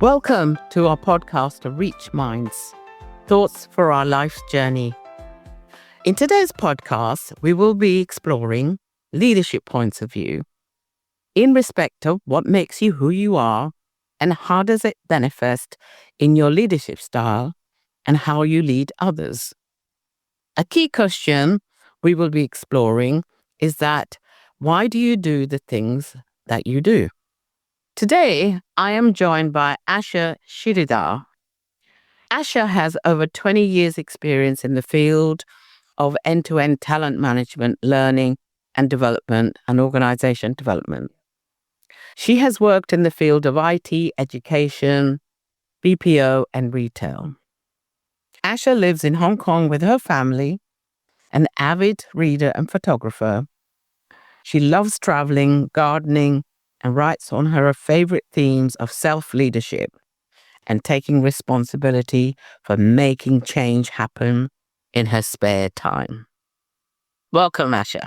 Welcome to our podcast of Reach Minds, Thoughts for Our Life's Journey. In today's podcast, we will be exploring leadership points of view in respect of what makes you who you are and how does it manifest in your leadership style and how you lead others. A key question we will be exploring is that why do you do the things that you do? Today, I am joined by Asha Sridhar. Asha has over 20 years experience in the field of end-to-end talent management, learning and development and organization development. She has worked in the field of IT, education, BPO and retail. Asha lives in Hong Kong with her family, an avid reader and photographer. She loves traveling, gardening, and writes on her favorite themes of self-leadership and taking responsibility for making change happen in her spare time. Welcome, Asha.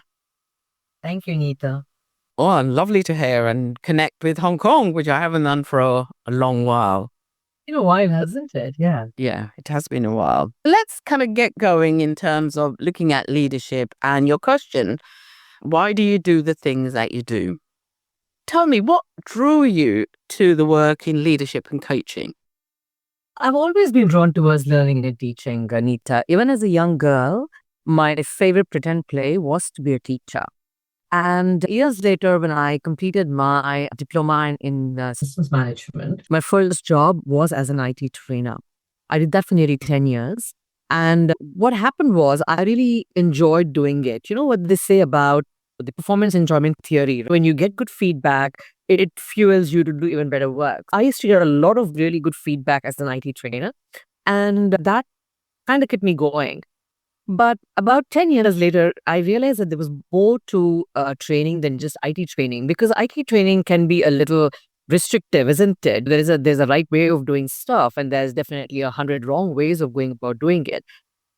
Thank you, Nita. Oh, lovely to hear and connect with Hong Kong, which I haven't done for a long while. Been a while, hasn't it? Yeah. Yeah, it has been a while. Let's kind of get going in terms of looking at leadership and your question, why do you do the things that you do? Tell me, what drew you to the work in leadership and coaching? I've always been drawn towards learning and teaching, Anita. Even as a young girl, my favorite pretend play was to be a teacher. And years later, when I completed my diploma in systems management, my first job was as an IT trainer. I did that for nearly 10 years. And what happened was I really enjoyed doing it. You know what they say about the performance enjoyment theory? When you get good feedback, it fuels you to do even better work. I used to get a lot of really good feedback as an IT trainer, and that kind of kept me going. But about 10 years later, I realized that there was more to training than just IT training, because IT training can be a little restrictive, isn't it? There's a right way of doing stuff, and there's definitely 100 wrong ways of going about doing it.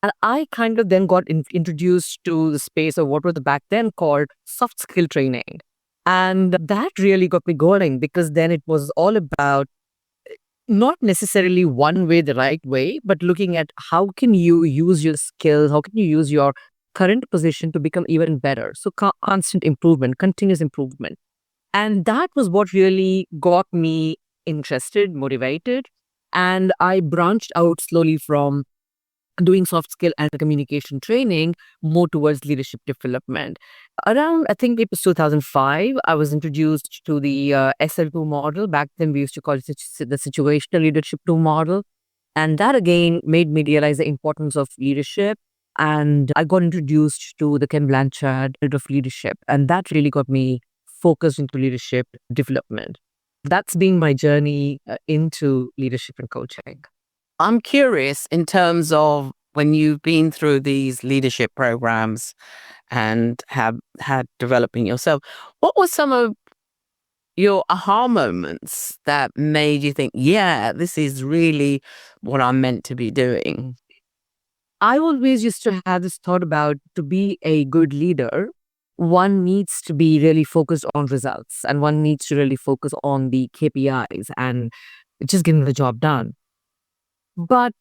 And I kind of then got introduced to the space of what was back then called soft skill training. And that really got me going, because then it was all about not necessarily one way, the right way, but looking at how can you use your skills, how can you use your current position to become even better. So constant improvement, continuous improvement. And that was what really got me interested, motivated. And I branched out slowly from doing soft skill and communication training more towards leadership development. Around, I think it was 2005, I was introduced to the SL2 model. Back then, we used to call it the situational leadership 2 model. And that again made me realize the importance of leadership. And I got introduced to the Ken Blanchard field of leadership. And that really got me focused into leadership development. That's been my journey into leadership and coaching. I'm curious in terms of when you've been through these leadership programs and have had developing yourself, what were some of your aha moments that made you think, yeah, this is really what I'm meant to be doing? I always used to have this thought about, to be a good leader, one needs to be really focused on results, and one needs to really focus on the KPIs and just getting the job done. But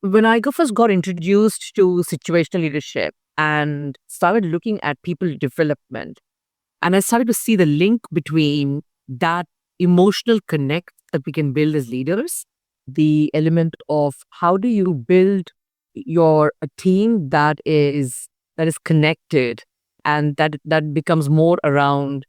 when I first got introduced to situational leadership and started looking at people development, and I started to see the link between that emotional connect that we can build as leaders, the element of how do you build a team that is connected, and that becomes more around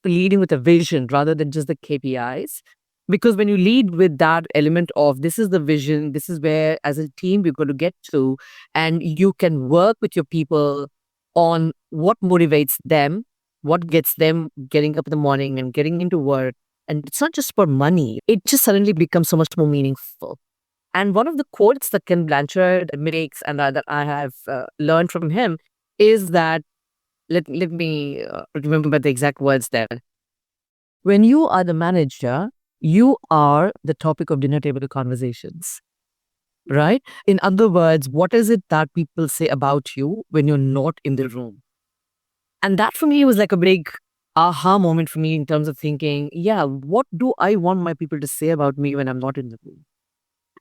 leading with a vision rather than just the KPIs. Because when you lead with that element of, this is the vision, this is where as a team we're going to get to, and you can work with your people on what motivates them, what gets them getting up in the morning and getting into work. And it's not just for money, it just suddenly becomes so much more meaningful. And one of the quotes that Ken Blanchard makes, and that I have learned from him, is that, let me remember the exact words there. When you are the manager, you are the topic of dinner table conversations, right? In other words, what is it that people say about you when you're not in the room? And that for me was like a big aha moment for me in terms of thinking, yeah, what do I want my people to say about me when I'm not in the room?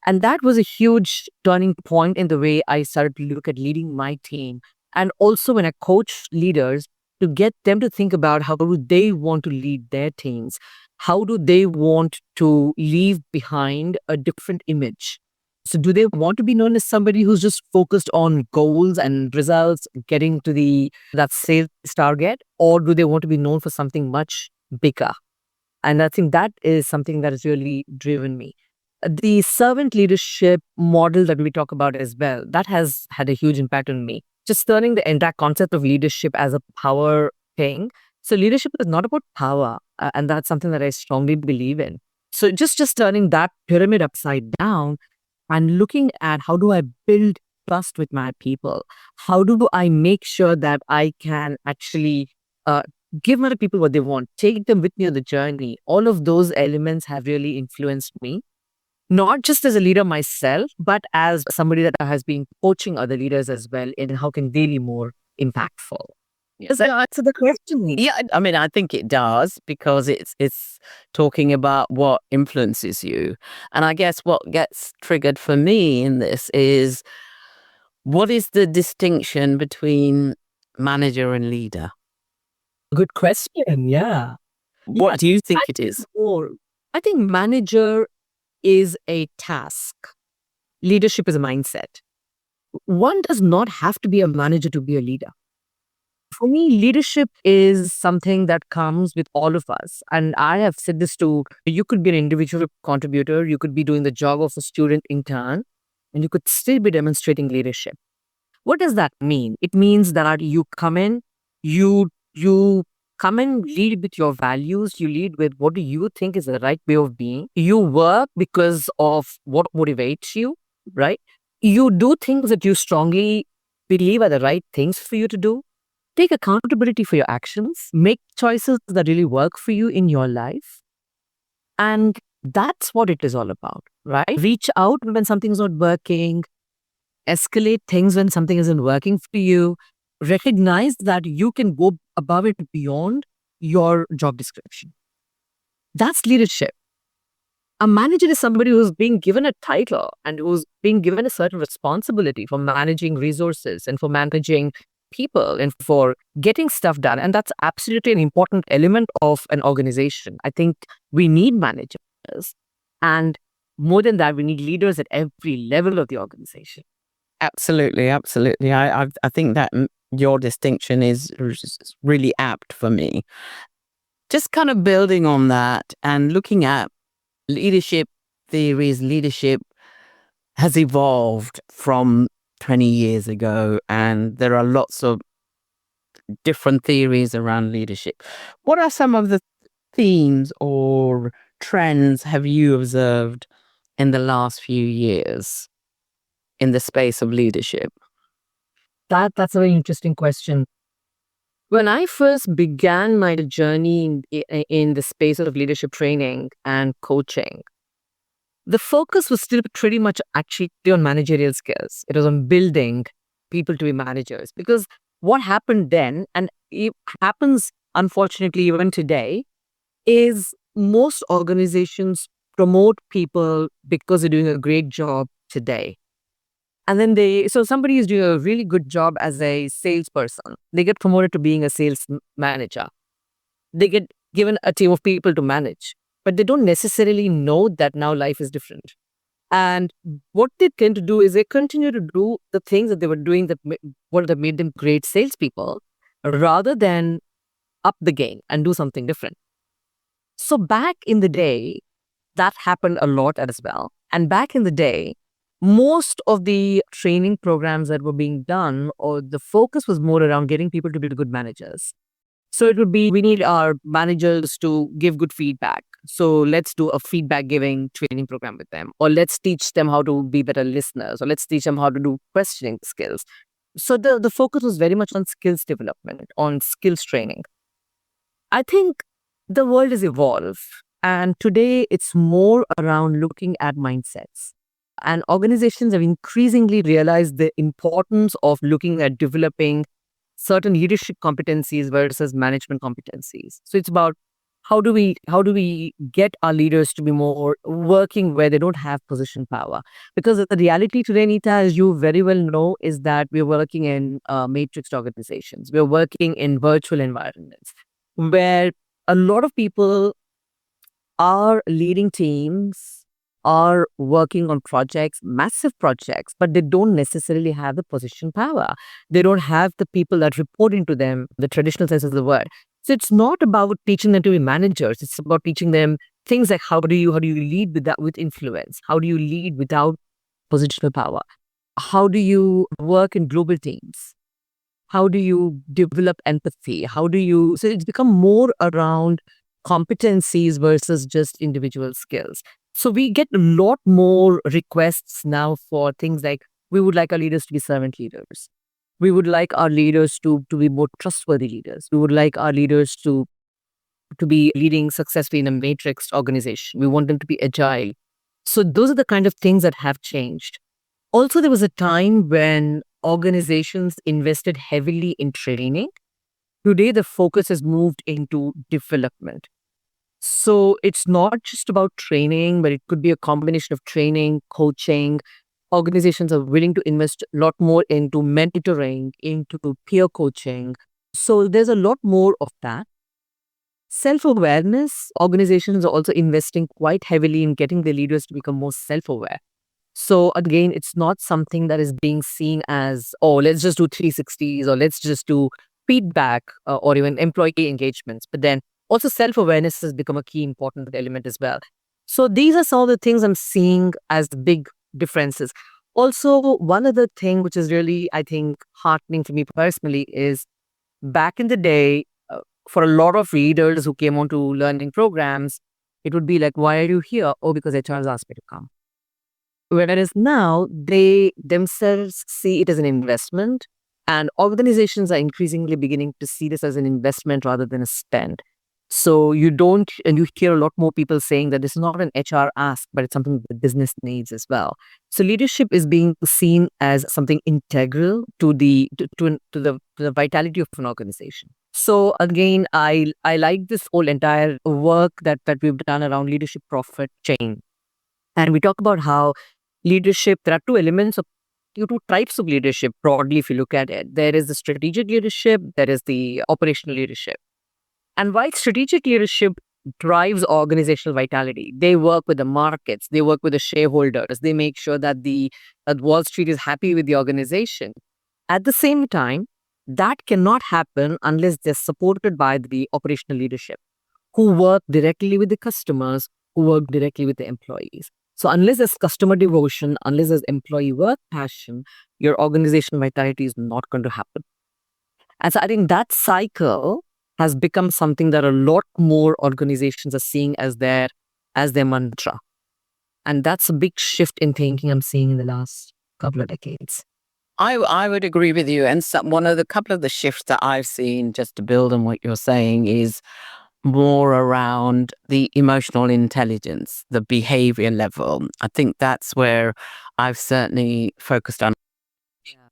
And that was a huge turning point in the way I started to look at leading my team. And also when I coach leaders to get them to think about how do they want to lead their teams? How do they want to leave behind a different image? So do they want to be known as somebody who's just focused on goals and results, getting to the that sales target, or do they want to be known for something much bigger? And I think that is something that has really driven me. The servant leadership model that we talk about as well, that has had a huge impact on me. Just turning the entire concept of leadership as a power thing. So leadership is not about power, and that's something that I strongly believe in. So just turning that pyramid upside down and looking at how do I build trust with my people? How do I make sure that I can actually uh, give my people what they want, take them with me on the journey? All of those elements have really influenced me, not just as a leader myself, but as somebody that has been coaching other leaders as well in how can they be more impactful. Does that answer the question? Yeah, I mean, I think it does because it's talking about what influences you. And I guess what gets triggered for me in this is what is the distinction between manager and leader? Good question. Yeah. What do you think I it is? or I think manager is a task. Leadership is a mindset. One does not have to be a manager to be a leader. For me, leadership is something that comes with all of us. And I have said this to you could be an individual contributor, you could be doing the job of a student intern, and you could still be demonstrating leadership. What does that mean? It means that you come in, you come and lead with your values, you lead with what do you think is the right way of being. You work because of what motivates you, right? You do things that you strongly believe are the right things for you to do. Take accountability for your actions, make choices that really work for you in your life. And that's what it is all about, right? Reach out when something's not working, escalate things when something isn't working for you, recognize that you can go above it beyond your job description. That's leadership. A manager is somebody who's being given a title and who's being given a certain responsibility for managing resources and for managing people and for getting stuff done. And that's absolutely an important element of an organization. I think we need managers. And more than that, we need leaders at every level of the organization. Absolutely, absolutely. I think that your distinction is really apt for me. Just kind of building on that and looking at leadership theories, leadership has evolved from 20 years ago, and there are lots of different theories around leadership. What are some of the themes or trends have you observed in the last few years in the space of leadership? That's a very interesting question. When I first began my journey in the space of leadership training and coaching, the focus was still pretty much actually on managerial skills. It was on building people to be managers. Because what happened then, and it happens unfortunately even today, is most organizations promote people because they're doing a great job today. And then so somebody is doing a really good job as a salesperson. They get promoted to being a sales manager. They get given a team of people to manage, but they don't necessarily know that now life is different. And what they tend to do is they continue to do the things that they were doing what that made them great salespeople, rather than up the game and do something different. So back in the day, that happened a lot as well. And back in the day, most of the training programs that were being done, or the focus was more around getting people to be good managers. So it would be, we need our managers to give good feedback. So let's do a feedback giving training program with them, or let's teach them how to be better listeners, or let's teach them how to do questioning skills. So the focus was very much on skills development, on skills training. I think the world has evolved, and today it's more around looking at mindsets. And organizations have increasingly realized the importance of looking at developing certain leadership competencies versus management competencies. So it's about how do we get our leaders to be more working where they don't have position power? Because the reality today, Nita, as you very well know, is that we're working in matrix organizations. We're working in virtual environments where a lot of people are leading teams, are working on projects, massive projects, but they don't necessarily have the position power. They don't have the people that report into them, the traditional sense of the word. So it's not about teaching them to be managers. It's about teaching them things like how do you lead with influence? How do you lead without positional power? How do you work in global teams? How do you develop empathy? How do you, so it's become more around competencies versus just individual skills. So we get a lot more requests now for things like we would like our leaders to be servant leaders. We would like our leaders to be more trustworthy leaders. We would like our leaders to be leading successfully in a matrix organization. We want them to be agile. So those are the kind of things that have changed. Also, there was a time when organizations invested heavily in training. Today, the focus has moved into development. So it's not just about training, but it could be a combination of training, coaching. Organizations are willing to invest a lot more into mentoring, into peer coaching. So there's a lot more of that. Self awareness, organizations are also investing quite heavily in getting their leaders to become more self aware. So again, it's not something that is being seen as, oh, let's just do 360s or let's just do feedback or even employee engagements. But then also self awareness has become a key important element as well. So these are some of the things I'm seeing as the big differences. Also, one other thing which is really, I think, heartening for me personally is back in the day, for a lot of readers who came onto learning programs, it would be like, why are you here? Oh, because HR has asked me to come. Whereas now they themselves see it as an investment, and organizations are increasingly beginning to see this as an investment rather than a spend. So you don't, and you hear a lot more people saying that this is not an HR ask, but it's something the business needs as well. So leadership is being seen as something integral to the vitality of an organization. So again, I like this whole entire work that we've done around leadership profit chain, and we talk about how leadership, there are two types of leadership broadly, if you look at it. There is the strategic leadership, there is the operational leadership. And while strategic leadership drives organizational vitality, they work with the markets, they work with the shareholders, they make sure that Wall Street is happy with the organization. At the same time, that cannot happen unless they're supported by the operational leadership who work directly with the customers, who work directly with the employees. So unless there's customer devotion, unless there's employee work passion, your organizational vitality is not going to happen. And so I think that cycle has become something that a lot more organizations are seeing as their mantra. And that's a big shift in thinking I'm seeing in the last couple of decades. I would agree with you. And one of the couple of the shifts that I've seen, just to build on what you're saying, is more around the emotional intelligence, the behavior level. I think that's where I've certainly focused on.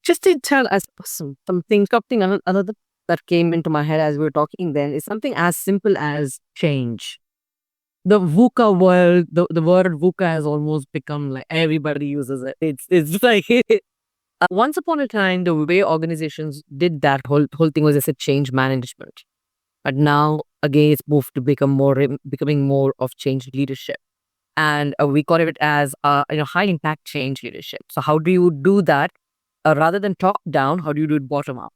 Just to tell us something another that came into my head as we were talking then is something as simple as change. The VUCA world, the word VUCA has almost become like everybody uses it. It's like once upon a time, the way organizations did that whole thing was as a change management. But now again, it's moved to becoming more of change leadership, and we call it as high impact change leadership. So how do you do that? Rather than top down, how do you do it bottom up?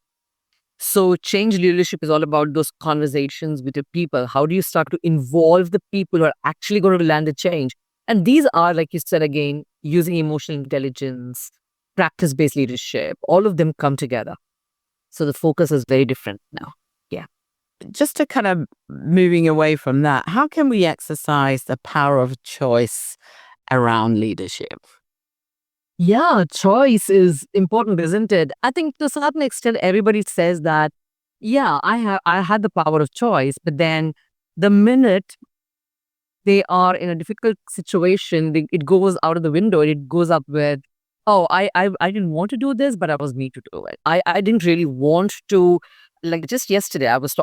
So change leadership is all about those conversations with the people. How do you start to involve the people who are actually going to land the change? And these are, like you said again, using emotional intelligence, practice-based leadership, all of them come together. So the focus is very different now. Yeah. Just to kind of moving away from that, how can we exercise the power of choice around leadership? Yeah, choice is important, isn't it? I think to a certain extent, everybody says that, yeah, I had the power of choice, but then the minute they are in a difficult situation, it goes out of the window. It goes up with oh, I didn't want to do this, but I was made to do it. I didn't really want to. Like just yesterday, I was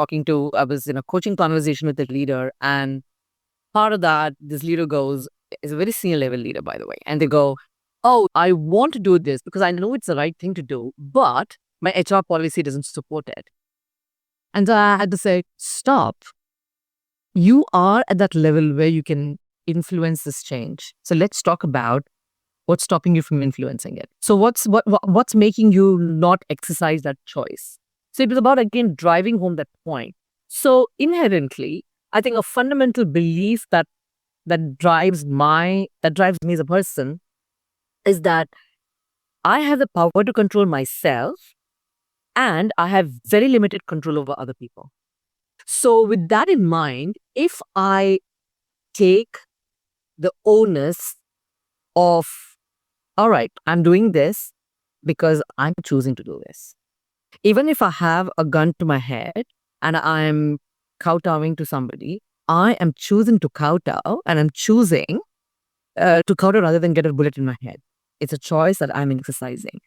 in a coaching conversation with a leader, and part of that, this leader goes, is a very senior level leader, by the way. And they go, oh, I want to do this because I know it's the right thing to do, but my HR policy doesn't support it. And so I had to say, stop. You are at that level where you can influence this change. So let's talk about what's stopping you from influencing it. So what's making you not exercise that choice? So it was about again driving home that point. So inherently, I think a fundamental belief that drives me as a person is that I have the power to control myself and I have very limited control over other people. So with that in mind, if I take the onus of, all right, I'm doing this because I'm choosing to do this. Even if I have a gun to my head and I'm kowtowing to somebody, I am choosing to kowtow and I'm choosing to kowtow rather than get a bullet in my head. It's a choice that I'm exercising.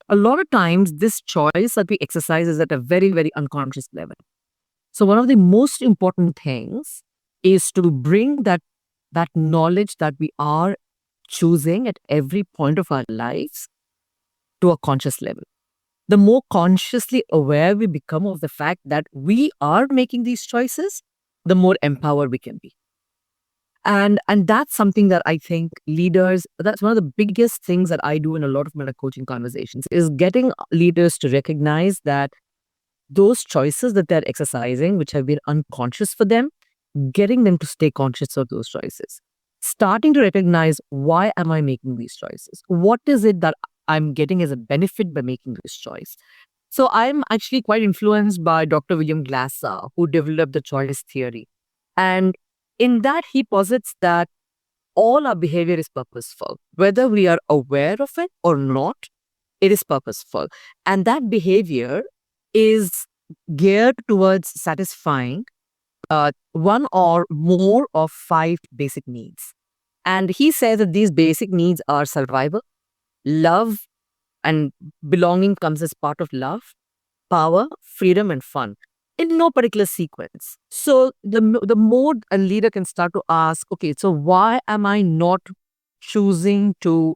A lot of times, this choice that we exercise is at a very, very unconscious level. So one of the most important things is to bring that knowledge that we are choosing at every point of our lives to a conscious level. The more consciously aware we become of the fact that we are making these choices, the more empowered we can be. And that's something that I think leaders, that's one of the biggest things that I do in a lot of my coaching conversations, is getting leaders to recognize that those choices that they're exercising, which have been unconscious for them, getting them to stay conscious of those choices. Starting to recognize, why am I making these choices? What is it that I'm getting as a benefit by making this choice? So I'm actually quite influenced by Dr. William Glasser, who developed the choice theory. And in that, he posits that all our behavior is purposeful. Whether we are aware of it or not, it is purposeful. And that behavior is geared towards satisfying one or more of five basic needs. And he says that these basic needs are survival, love, and belonging comes as part of love, power, freedom, and fun in no particular sequence. So the more a leader can start to ask, okay, so why am I not choosing to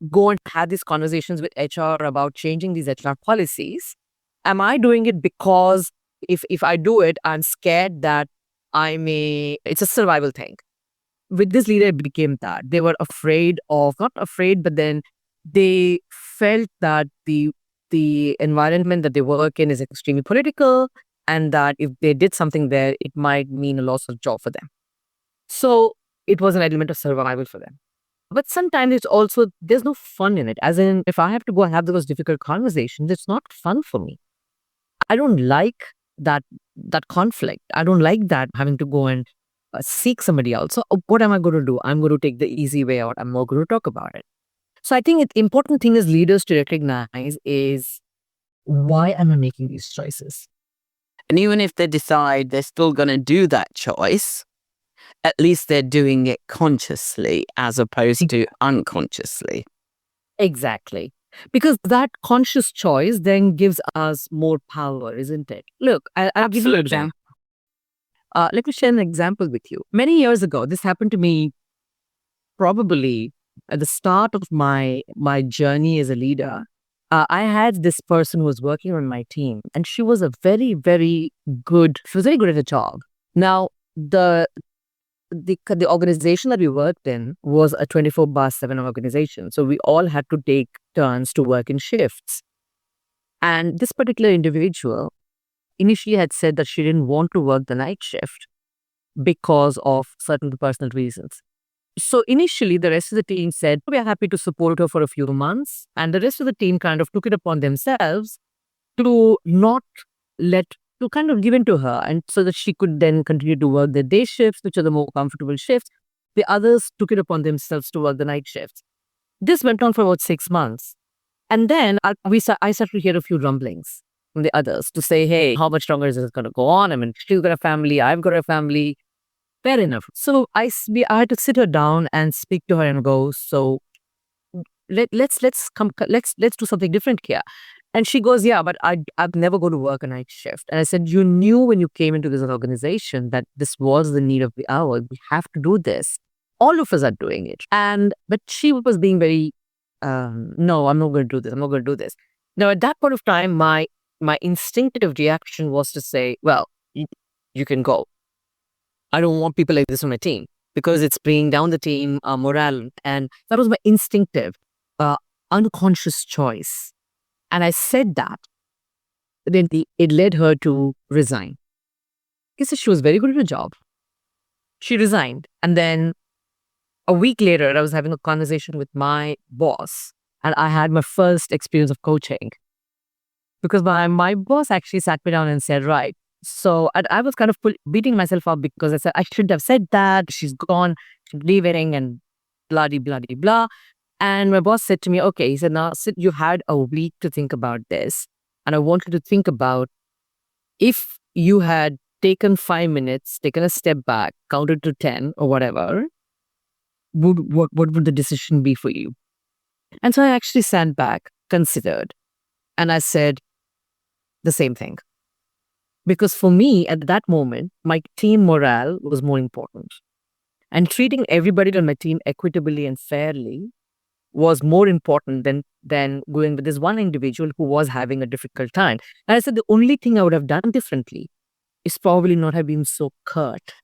go and have these conversations with HR about changing these HR policies? Am I doing it because if I do it, I'm scared that it's a survival thing. With this leader, it became that they were afraid of, not afraid, but then they felt that the environment that they work in is extremely political, and that if they did something there, it might mean a loss of job for them. So it was an element of survival for them. But sometimes it's also, there's no fun in it. As in, if I have to go and have those difficult conversations, it's not fun for me. I don't like that conflict. I don't like that having to go and seek somebody else. So what am I going to do? I'm going to take the easy way out. I'm not going to talk about it. So I think the important thing as leaders to recognize is, why am I making these choices? And even if they decide they're still going to do that choice, at least they're doing it consciously as opposed to unconsciously. Exactly. Because that conscious choice then gives us more power, isn't it? Look, I'll give you an example. Let me share an example with you. Many years ago, this happened to me probably at the start of my journey as a leader. I had this person who was working on my team, and she was a very, very good. She was very good at her job. Now, the organization that we worked in was a 24/7 organization. So we all had to take turns to work in shifts. And this particular individual initially had said that she didn't want to work the night shift because of certain personal reasons. So initially, the rest of the team said, we are happy to support her for a few months. And the rest of the team kind of took it upon themselves to not let, to kind of give in to her, and so that she could then continue to work the day shifts, which are the more comfortable shifts. The others took it upon themselves to work the night shifts. This went on for about 6 months. And then I started to hear a few rumblings from the others to say, hey, how much longer is this going to go on? I mean, she's got a family, I've got a family. Fair enough. So I had to sit her down and speak to her and go, so let's do something different here. And she goes, yeah, but I'd never go to work a night shift. And I said, you knew when you came into this organization that this was the need of the hour. We have to do this. All of us are doing it. But she was being very, no, I'm not going to do this. I'm not going to do this. Now, at that point of time, my instinctive reaction was to say, well, you can go. I don't want people like this on my team because it's bringing down the team morale. And that was my instinctive, unconscious choice. And I said that. Then it led her to resign. Because she was very good at her job. She resigned. And then a week later, I was having a conversation with my boss. And I had my first experience of coaching. Because my boss actually sat me down and said, right. So I was kind of beating myself up because I said, I shouldn't have said that. She's gone, she's leaving and blah. And my boss said to me, okay, he said, now, Sid, you had a week to think about this. And I want you to think about if you had taken 5 minutes, taken a step back, counted to 10 or whatever, what would the decision be for you? And so I actually sat back, considered, and I said the same thing. Because for me, at that moment, my team morale was more important. And treating everybody on my team equitably and fairly was more important than going with this one individual who was having a difficult time. And I said the only thing I would have done differently is probably not have been so curt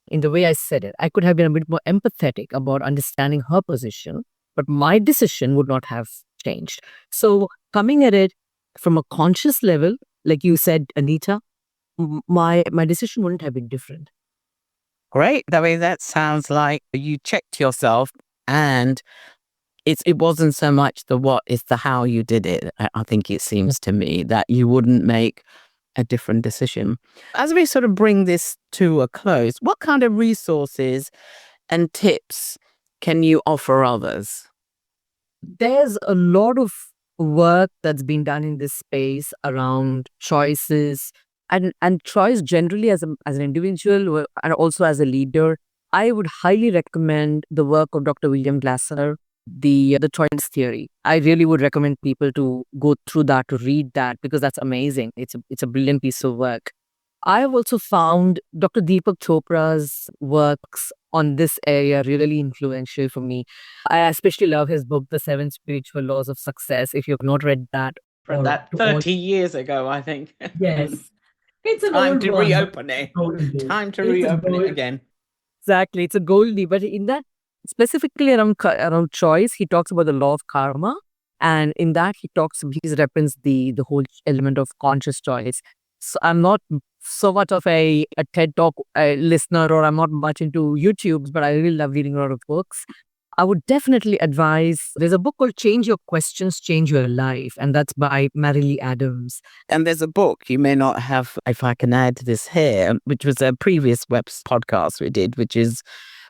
in the way I said it. I could have been a bit more empathetic about understanding her position, but my decision would not have changed. So coming at it from a conscious level, like you said, Anita, my decision wouldn't have been different. Great. I mean, that sounds like you checked yourself, and it wasn't so much the what, it's the how you did it. I think it seems to me that you wouldn't make a different decision. As we sort of bring this to a close, what kind of resources and tips can you offer others? There's a lot of work that's been done in this space around choices and choice generally as an individual and also as a leader. I would highly recommend the work of Dr. William Glasser, the choice theory. I really would recommend people to go through that, to read that, because that's amazing. It's a brilliant piece of work. I have also found Dr. Deepak Chopra's works on this area really influential for me. I especially love his book, The 7 Spiritual Laws of Success. If you've not read that. From that 30 years ago, I think. Yes. It's an Time old to one, reopen it. Time to reopen it again. Exactly. It's a goldie. But in that, specifically around choice, he talks about the law of karma. And in that, he's referenced the whole element of conscious choice. So I'm not so much of a TED Talk listener, or I'm not much into YouTubes, but I really love reading a lot of books. I would definitely advise, there's a book called Change Your Questions, Change Your Life, and that's by Marilee Adams. And there's a book you may not have, if I can add this here, which was a previous podcast we did, which is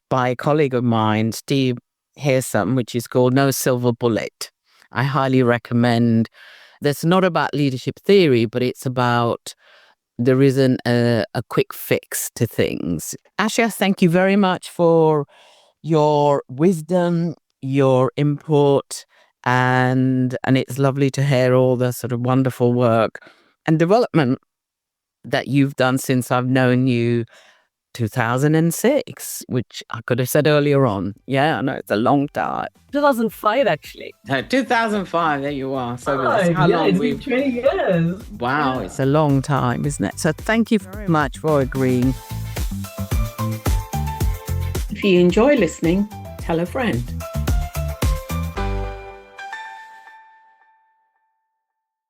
by a colleague of mine, Steve Hearsom, which is called No Silver Bullet. I highly recommend. That's not about leadership theory, but it's about there isn't a quick fix to things. Asha, thank you very much for your wisdom, your input, and it's lovely to hear all the sort of wonderful work and development that you've done since I've known you, 2006, which I could have said earlier on. Yeah, I know, it's a long time. 2005, actually. 2005, there you are. So that's how long it's been 20 years. Wow, it's a long time, isn't it? So thank you very much for agreeing. If you enjoy listening, tell a friend.